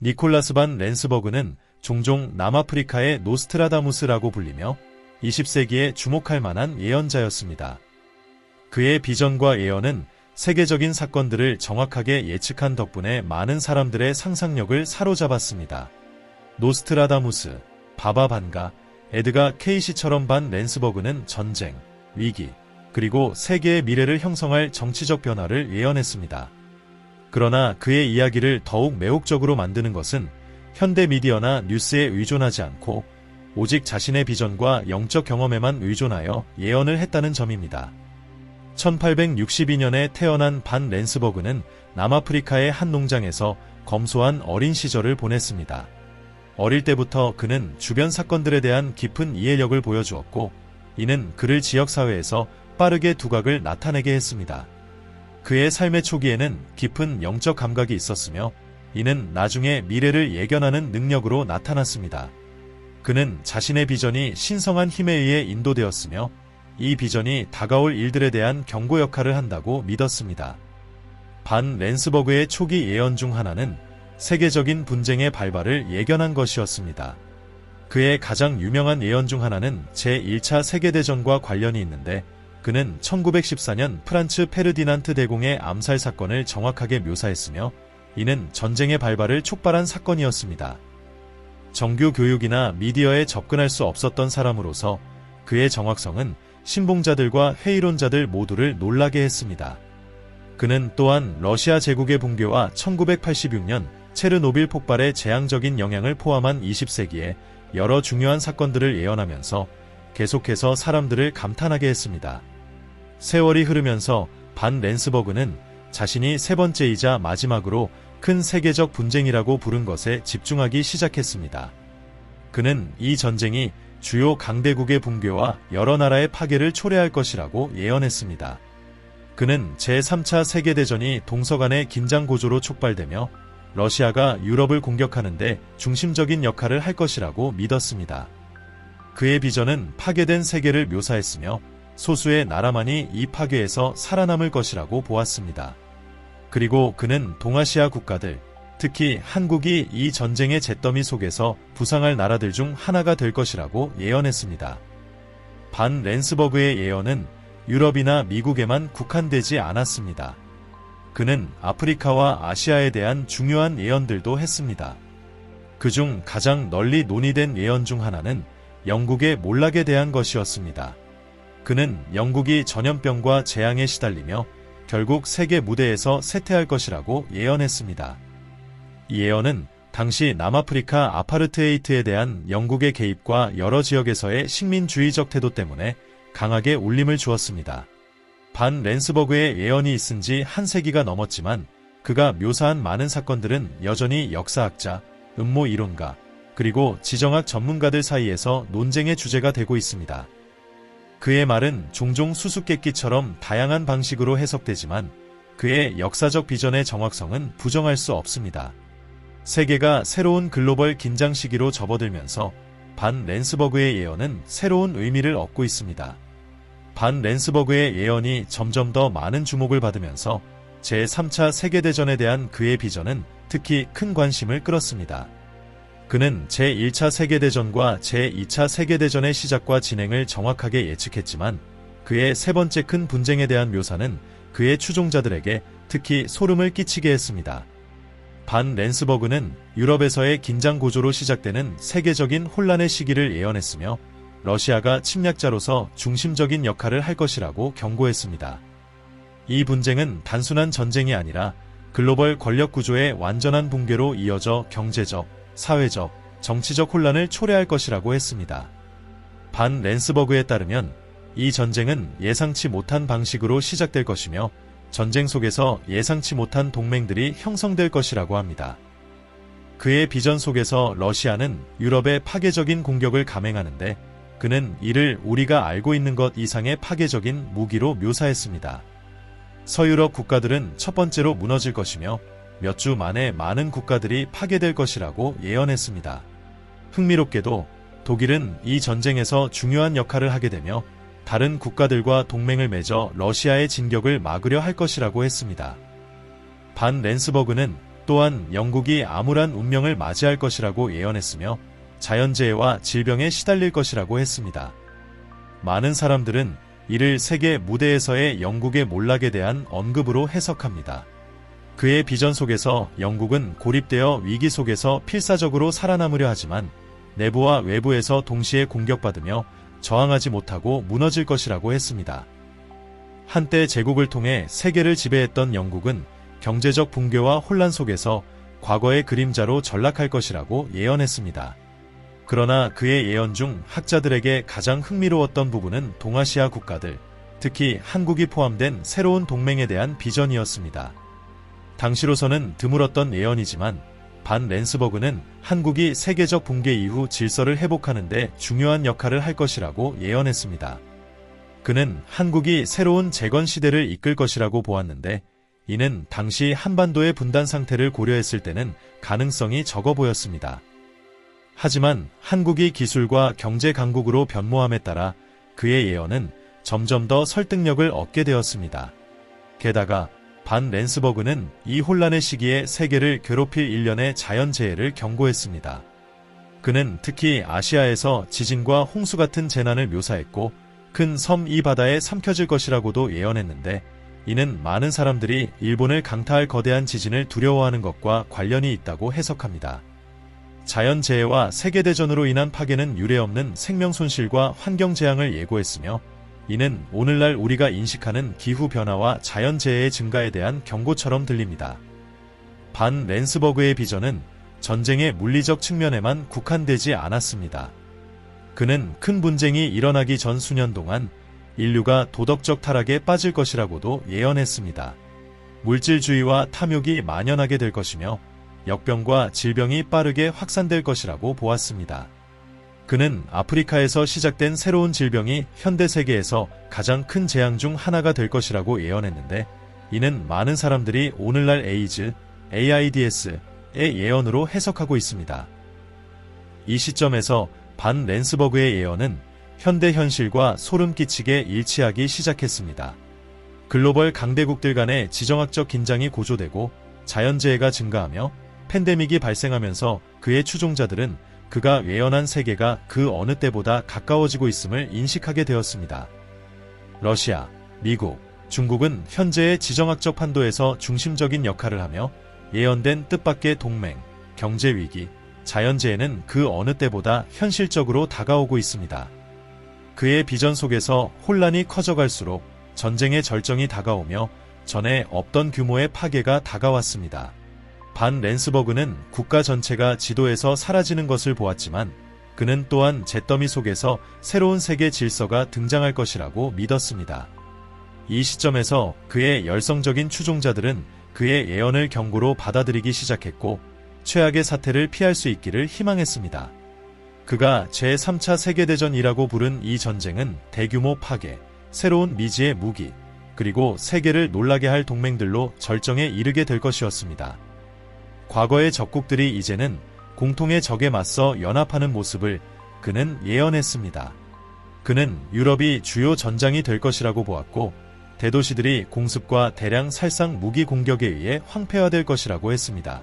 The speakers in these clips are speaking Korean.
니콜라스 반 렌스버그는 종종 남아프리카의 노스트라다무스라고 불리며 20세기에 주목할 만한 예언자였습니다. 그의 비전과 예언은 세계적인 사건들을 정확하게 예측한 덕분에 많은 사람들의 상상력을 사로잡았습니다. 노스트라다무스, 바바 반가, 에드가 케이시처럼 반 렌스버그는 전쟁, 위기, 그리고 세계의 미래를 형성할 정치적 변화를 예언했습니다. 그러나 그의 이야기를 더욱 매혹적으로 만드는 것은 현대 미디어나 뉴스에 의존하지 않고 오직 자신의 비전과 영적 경험에만 의존하여 예언을 했다는 점입니다. 1862년에 태어난 반 렌스버그는 남아프리카의 한 농장에서 검소한 어린 시절을 보냈습니다. 어릴 때부터 그는 주변 사건들에 대한 깊은 이해력을 보여주었고, 이는 그를 지역사회에서 빠르게 두각을 나타내게 했습니다. 그의 삶의 초기에는 깊은 영적 감각이 있었으며, 이는 나중에 미래를 예견하는 능력으로 나타났습니다. 그는 자신의 비전이 신성한 힘에 의해 인도되었으며, 이 비전이 다가올 일들에 대한 경고 역할을 한다고 믿었습니다. 반 렌스버그의 초기 예언 중 하나는 세계적인 분쟁의 발발을 예견한 것이었습니다. 그의 가장 유명한 예언 중 하나는 제1차 세계대전과 관련이 있는데, 그는 1914년 프란츠 페르디난트 대공의 암살 사건을 정확하게 묘사했으며, 이는 전쟁의 발발을 촉발한 사건이었습니다. 정규 교육이나 미디어에 접근할 수 없었던 사람으로서 그의 정확성은 신봉자들과 회의론자들 모두를 놀라게 했습니다. 그는 또한 러시아 제국의 붕괴와 1986년 체르노빌 폭발의 재앙적인 영향을 포함한 20세기에 여러 중요한 사건들을 예언하면서 계속해서 사람들을 감탄하게 했습니다. 세월이 흐르면서 반 렌스버그는 자신이 세 번째이자 마지막으로 큰 세계적 분쟁이라고 부른 것에 집중하기 시작했습니다. 그는 이 전쟁이 주요 강대국의 붕괴와 여러 나라의 파괴를 초래할 것이라고 예언했습니다. 그는 제3차 세계대전이 동서간의 긴장 고조로 촉발되며 러시아가 유럽을 공격하는데 중심적인 역할을 할 것이라고 믿었습니다. 그의 비전은 파괴된 세계를 묘사했으며 소수의 나라만이 이 파괴에서 살아남을 것이라고 보았습니다. 그리고 그는 동아시아 국가들, 특히 한국이 이 전쟁의 잿더미 속에서 부상할 나라들 중 하나가 될 것이라고 예언했습니다. 반 렌스버그의 예언은 유럽이나 미국에만 국한되지 않았습니다. 그는 아프리카와 아시아에 대한 중요한 예언들도 했습니다. 그중 가장 널리 논의된 예언 중 하나는 영국의 몰락에 대한 것이었습니다. 그는 영국이 전염병과 재앙에 시달리며 결국 세계 무대에서 쇠퇴할 것이라고 예언했습니다. 이 예언은 당시 남아프리카 아파르트헤이트에 대한 영국의 개입과 여러 지역에서의 식민주의적 태도 때문에 강하게 울림을 주었습니다. 반 렌스버그의 예언이 있은 지 한 세기가 넘었지만 그가 묘사한 많은 사건들은 여전히 역사학자, 음모 이론가, 그리고 지정학 전문가들 사이에서 논쟁의 주제가 되고 있습니다. 그의 말은 종종 수수께끼처럼 다양한 방식으로 해석되지만 그의 역사적 비전의 정확성은 부정할 수 없습니다. 세계가 새로운 글로벌 긴장 시기로 접어들면서 반 렌스버그의 예언은 새로운 의미를 얻고 있습니다. 반 렌스버그의 예언이 점점 더 많은 주목을 받으면서 제3차 세계대전에 대한 그의 비전은 특히 큰 관심을 끌었습니다. 그는 제1차 세계대전과 제2차 세계대전의 시작과 진행을 정확하게 예측했지만 그의 세 번째 큰 분쟁에 대한 묘사는 그의 추종자들에게 특히 소름을 끼치게 했습니다. 반 렌스버그는 유럽에서의 긴장 고조로 시작되는 세계적인 혼란의 시기를 예언했으며 러시아가 침략자로서 중심적인 역할을 할 것이라고 경고했습니다. 이 분쟁은 단순한 전쟁이 아니라 글로벌 권력 구조의 완전한 붕괴로 이어져 경제적, 사회적, 정치적 혼란을 초래할 것이라고 했습니다. 반 렌스버그에 따르면 이 전쟁은 예상치 못한 방식으로 시작될 것이며 전쟁 속에서 예상치 못한 동맹들이 형성될 것이라고 합니다. 그의 비전 속에서 러시아는 유럽의 파괴적인 공격을 감행하는데 그는 이를 우리가 알고 있는 것 이상의 파괴적인 무기로 묘사했습니다. 서유럽 국가들은 첫 번째로 무너질 것이며 몇 주 만에 많은 국가들이 파괴될 것이라고 예언했습니다. 흥미롭게도 독일은 이 전쟁에서 중요한 역할을 하게 되며 다른 국가들과 동맹을 맺어 러시아의 진격을 막으려 할 것이라고 했습니다. 반 렌스버그는 또한 영국이 암울한 운명을 맞이할 것이라고 예언했으며 자연재해와 질병에 시달릴 것이라고 했습니다. 많은 사람들은 이를 세계 무대에서의 영국의 몰락에 대한 언급으로 해석합니다. 그의 비전 속에서 영국은 고립되어 위기 속에서 필사적으로 살아남으려 하지만 내부와 외부에서 동시에 공격받으며 저항하지 못하고 무너질 것이라고 했습니다. 한때 제국을 통해 세계를 지배했던 영국은 경제적 붕괴와 혼란 속에서 과거의 그림자로 전락할 것이라고 예언했습니다. 그러나 그의 예언 중 학자들에게 가장 흥미로웠던 부분은 동아시아 국가들, 특히 한국이 포함된 새로운 동맹에 대한 비전이었습니다. 당시로서는 드물었던 예언이지만 반 렌스버그는 한국이 세계적 붕괴 이후 질서를 회복하는 데 중요한 역할을 할 것이라고 예언했습니다. 그는 한국이 새로운 재건 시대를 이끌 것이라고 보았는데 이는 당시 한반도의 분단 상태를 고려했을 때는 가능성이 적어 보였습니다. 하지만 한국이 기술과 경제 강국으로 변모함에 따라 그의 예언은 점점 더 설득력을 얻게 되었습니다. 게다가 반 렌스버그는 이 혼란의 시기에 세계를 괴롭힐 일련의 자연재해를 경고했습니다. 그는 특히 아시아에서 지진과 홍수 같은 재난을 묘사했고 큰 섬 이 바다에 삼켜질 것이라고도 예언했는데 이는 많은 사람들이 일본을 강타할 거대한 지진을 두려워하는 것과 관련이 있다고 해석합니다. 자연재해와 세계대전으로 인한 파괴는 유례없는 생명손실과 환경재앙을 예고했으며 이는 오늘날 우리가 인식하는 기후변화와 자연재해의 증가에 대한 경고처럼 들립니다. 반 렌스버그의 비전은 전쟁의 물리적 측면에만 국한되지 않았습니다. 그는 큰 분쟁이 일어나기 전 수년 동안 인류가 도덕적 타락에 빠질 것이라고도 예언했습니다. 물질주의와 탐욕이 만연하게 될 것이며 역병과 질병이 빠르게 확산될 것이라고 보았습니다. 그는 아프리카에서 시작된 새로운 질병이 현대 세계에서 가장 큰 재앙 중 하나가 될 것이라고 예언했는데 이는 많은 사람들이 오늘날 에이즈, AIDS의 예언으로 해석하고 있습니다. 이 시점에서 반 렌스버그의 예언은 현대 현실과 소름 끼치게 일치하기 시작했습니다. 글로벌 강대국들 간의 지정학적 긴장이 고조되고 자연재해가 증가하며 팬데믹이 발생하면서 그의 추종자들은 그가 예언한 세계가 그 어느 때보다 가까워지고 있음을 인식하게 되었습니다. 러시아, 미국, 중국은 현재의 지정학적 판도에서 중심적인 역할을 하며 예언된 뜻밖의 동맹, 경제위기, 자연재해는 그 어느 때보다 현실적으로 다가오고 있습니다. 그의 비전 속에서 혼란이 커져갈수록 전쟁의 절정이 다가오며 전에 없던 규모의 파괴가 다가왔습니다. 반 렌스버그는 국가 전체가 지도에서 사라지는 것을 보았지만 그는 또한 잿더미 속에서 새로운 세계 질서가 등장할 것이라고 믿었습니다. 이 시점에서 그의 열성적인 추종자들은 그의 예언을 경고로 받아들이기 시작했고 최악의 사태를 피할 수 있기를 희망했습니다. 그가 제3차 세계대전이라고 부른 이 전쟁은 대규모 파괴, 새로운 미지의 무기, 그리고 세계를 놀라게 할 동맹들로 절정에 이르게 될 것이었습니다. 과거의 적국들이 이제는 공통의 적에 맞서 연합하는 모습을 그는 예언했습니다. 그는 유럽이 주요 전장이 될 것이라고 보았고 대도시들이 공습과 대량 살상 무기 공격에 의해 황폐화될 것이라고 했습니다.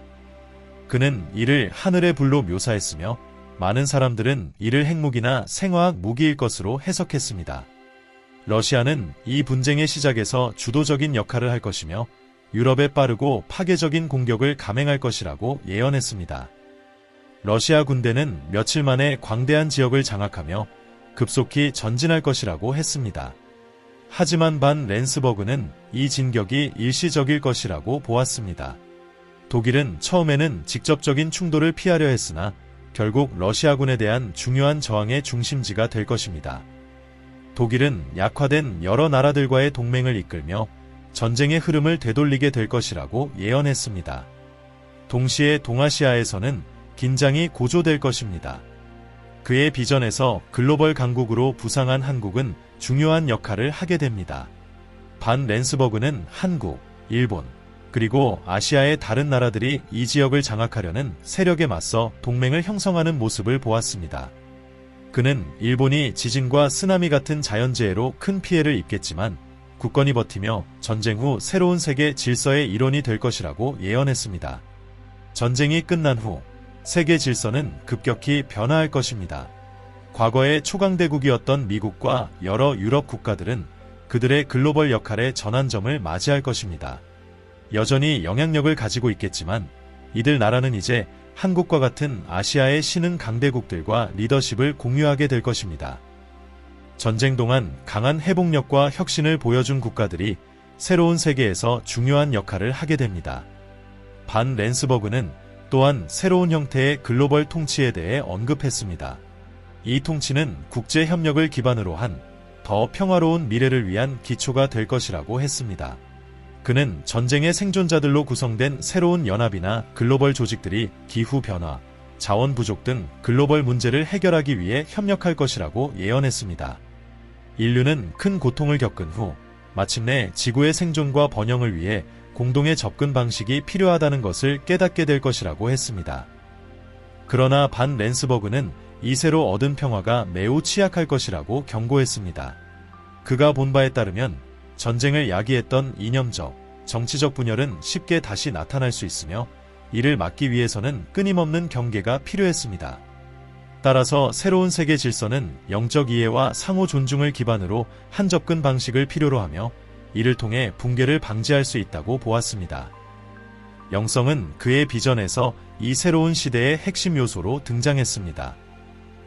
그는 이를 하늘의 불로 묘사했으며 많은 사람들은 이를 핵무기나 생화학 무기일 것으로 해석했습니다. 러시아는 이 분쟁의 시작에서 주도적인 역할을 할 것이며 유럽에 빠르고 파괴적인 공격을 감행할 것이라고 예언했습니다. 러시아 군대는 며칠 만에 광대한 지역을 장악하며 급속히 전진할 것이라고 했습니다. 하지만 반 렌스버그는 이 진격이 일시적일 것이라고 보았습니다. 독일은 처음에는 직접적인 충돌을 피하려 했으나 결국 러시아군에 대한 중요한 저항의 중심지가 될 것입니다. 독일은 약화된 여러 나라들과의 동맹을 이끌며 전쟁의 흐름을 되돌리게 될 것이라고 예언했습니다. 동시에 동아시아에서는 긴장이 고조될 것입니다. 그의 비전에서 글로벌 강국으로 부상한 한국은 중요한 역할을 하게 됩니다. 반 렌스버그는 한국, 일본, 그리고 아시아의 다른 나라들이 이 지역을 장악하려는 세력에 맞서 동맹을 형성하는 모습을 보았습니다. 그는 일본이 지진과 쓰나미 같은 자연재해로 큰 피해를 입겠지만 굳건히 버티며 전쟁 후 새로운 세계 질서의 일원이 될 것이라고 예언했습니다. 전쟁이 끝난 후 세계 질서는 급격히 변화할 것입니다. 과거의 초강대국이었던 미국과 여러 유럽 국가들은 그들의 글로벌 역할의 전환점을 맞이할 것입니다. 여전히 영향력을 가지고 있겠지만 이들 나라는 이제 한국과 같은 아시아의 신흥 강대국들과 리더십을 공유하게 될 것입니다. 전쟁 동안 강한 회복력과 혁신을 보여준 국가들이 새로운 세계에서 중요한 역할을 하게 됩니다. 반 렌스버그는 또한 새로운 형태의 글로벌 통치에 대해 언급했습니다. 이 통치는 국제 협력을 기반으로 한 더 평화로운 미래를 위한 기초가 될 것이라고 했습니다. 그는 전쟁의 생존자들로 구성된 새로운 연합이나 글로벌 조직들이 기후변화, 자원 부족 등 글로벌 문제를 해결하기 위해 협력할 것이라고 예언했습니다. 인류는 큰 고통을 겪은 후 마침내 지구의 생존과 번영을 위해 공동의 접근 방식이 필요하다는 것을 깨닫게 될 것이라고 했습니다. 그러나 반 렌스버그는 이 새로 얻은 평화가 매우 취약할 것이라고 경고했습니다. 그가 본 바에 따르면 전쟁을 야기했던 이념적, 정치적 분열은 쉽게 다시 나타날 수 있으며 이를 막기 위해서는 끊임없는 경계가 필요했습니다. 따라서 새로운 세계 질서는 영적 이해와 상호 존중을 기반으로 한 접근 방식을 필요로 하며 이를 통해 붕괴를 방지할 수 있다고 보았습니다. 영성은 그의 비전에서 이 새로운 시대의 핵심 요소로 등장했습니다.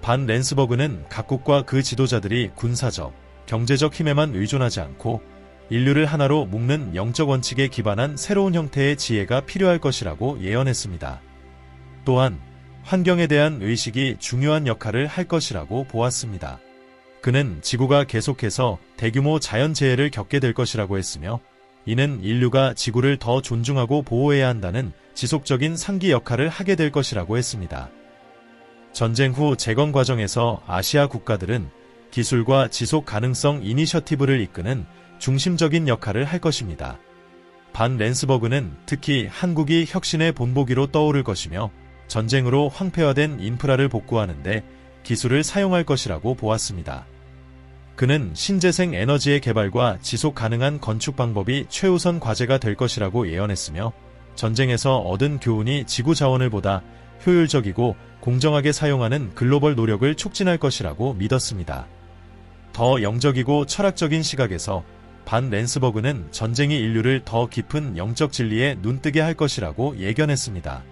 반 렌스버그는 각국과 그 지도자들이 군사적, 경제적 힘에만 의존하지 않고 인류를 하나로 묶는 영적 원칙에 기반한 새로운 형태의 지혜가 필요할 것이라고 예언했습니다. 또한 환경에 대한 의식이 중요한 역할을 할 것이라고 보았습니다. 그는 지구가 계속해서 대규모 자연재해를 겪게 될 것이라고 했으며 이는 인류가 지구를 더 존중하고 보호해야 한다는 지속적인 상기 역할을 하게 될 것이라고 했습니다. 전쟁 후 재건 과정에서 아시아 국가들은 기술과 지속 가능성 이니셔티브를 이끄는 중심적인 역할을 할 것입니다. 반 렌스버그는 특히 한국이 혁신의 본보기로 떠오를 것이며 전쟁으로 황폐화된 인프라를 복구하는데 기술을 사용할 것이라고 보았습니다. 그는 신재생 에너지의 개발과 지속 가능한 건축 방법이 최우선 과제가 될 것이라고 예언했으며 전쟁에서 얻은 교훈이 지구 자원을 보다 효율적이고 공정하게 사용하는 글로벌 노력을 촉진할 것이라고 믿었습니다. 더 영적이고 철학적인 시각에서 반 렌스버그는 전쟁이 인류를 더 깊은 영적 진리에 눈뜨게 할 것이라고 예견했습니다.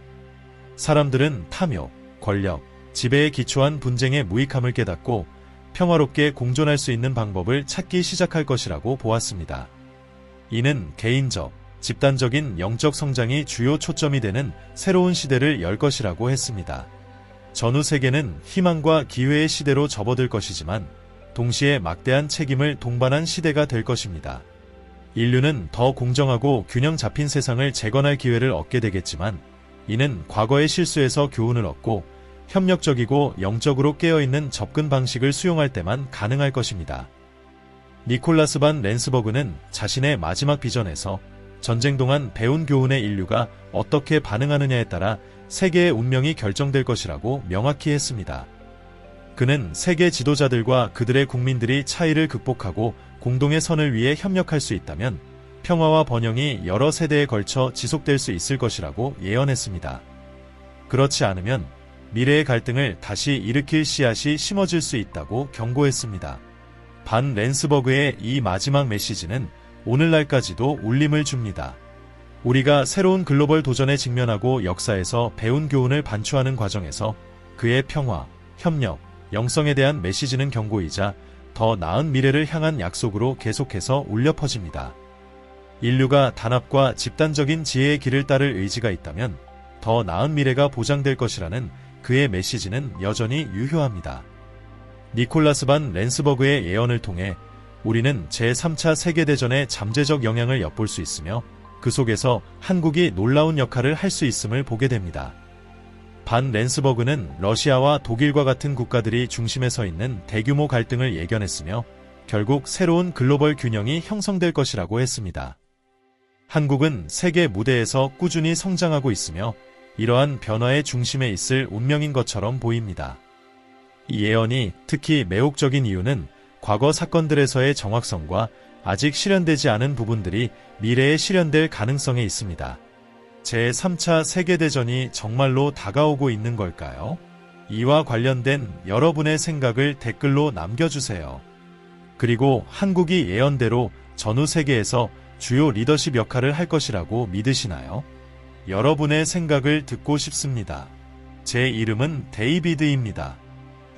사람들은 탐욕, 권력, 지배에 기초한 분쟁의 무익함을 깨닫고 평화롭게 공존할 수 있는 방법을 찾기 시작할 것이라고 보았습니다. 이는 개인적, 집단적인 영적 성장이 주요 초점이 되는 새로운 시대를 열 것이라고 했습니다. 전후 세계는 희망과 기회의 시대로 접어들 것이지만 동시에 막대한 책임을 동반한 시대가 될 것입니다. 인류는 더 공정하고 균형 잡힌 세상을 재건할 기회를 얻게 되겠지만 이는 과거의 실수에서 교훈을 얻고 협력적이고 영적으로 깨어있는 접근 방식을 수용할 때만 가능할 것입니다. 니콜라스 반 렌스버그는 자신의 마지막 비전에서 전쟁 동안 배운 교훈의 인류가 어떻게 반응하느냐에 따라 세계의 운명이 결정될 것이라고 명확히 했습니다. 그는 세계 지도자들과 그들의 국민들이 차이를 극복하고 공동의 선을 위해 협력할 수 있다면 평화와 번영이 여러 세대에 걸쳐 지속될 수 있을 것이라고 예언했습니다. 그렇지 않으면 미래의 갈등을 다시 일으킬 씨앗이 심어질 수 있다고 경고했습니다. 반 렌스버그의 이 마지막 메시지는 오늘날까지도 울림을 줍니다. 우리가 새로운 글로벌 도전에 직면하고 역사에서 배운 교훈을 반추하는 과정에서 그의 평화, 협력, 영성에 대한 메시지는 경고이자 더 나은 미래를 향한 약속으로 계속해서 울려 퍼집니다. 인류가 단합과 집단적인 지혜의 길을 따를 의지가 있다면 더 나은 미래가 보장될 것이라는 그의 메시지는 여전히 유효합니다. 니콜라스 반 렌스버그의 예언을 통해 우리는 제3차 세계대전의 잠재적 영향을 엿볼 수 있으며 그 속에서 한국이 놀라운 역할을 할 수 있음을 보게 됩니다. 반 렌스버그는 러시아와 독일과 같은 국가들이 중심에 서 있는 대규모 갈등을 예견했으며 결국 새로운 글로벌 균형이 형성될 것이라고 했습니다. 한국은 세계 무대에서 꾸준히 성장하고 있으며 이러한 변화의 중심에 있을 운명인 것처럼 보입니다. 이 예언이 특히 매혹적인 이유는 과거 사건들에서의 정확성과 아직 실현되지 않은 부분들이 미래에 실현될 가능성에 있습니다. 제3차 세계대전이 정말로 다가오고 있는 걸까요? 이와 관련된 여러분의 생각을 댓글로 남겨주세요. 그리고 한국이 예언대로 전후 세계에서 주요 리더십 역할을 할 것이라고 믿으시나요? 여러분의 생각을 듣고 싶습니다. 제 이름은 데이비드입니다.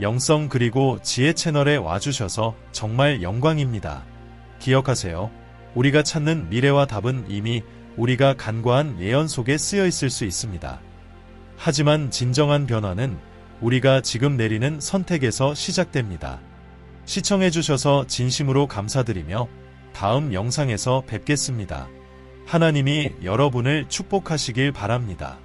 영성 그리고 지혜 채널에 와주셔서 정말 영광입니다. 기억하세요. 우리가 찾는 미래와 답은 이미 우리가 간과한 예언 속에 쓰여 있을 수 있습니다. 하지만 진정한 변화는 우리가 지금 내리는 선택에서 시작됩니다. 시청해주셔서 진심으로 감사드리며 다음 영상에서 뵙겠습니다. 하나님이 여러분을 축복하시길 바랍니다.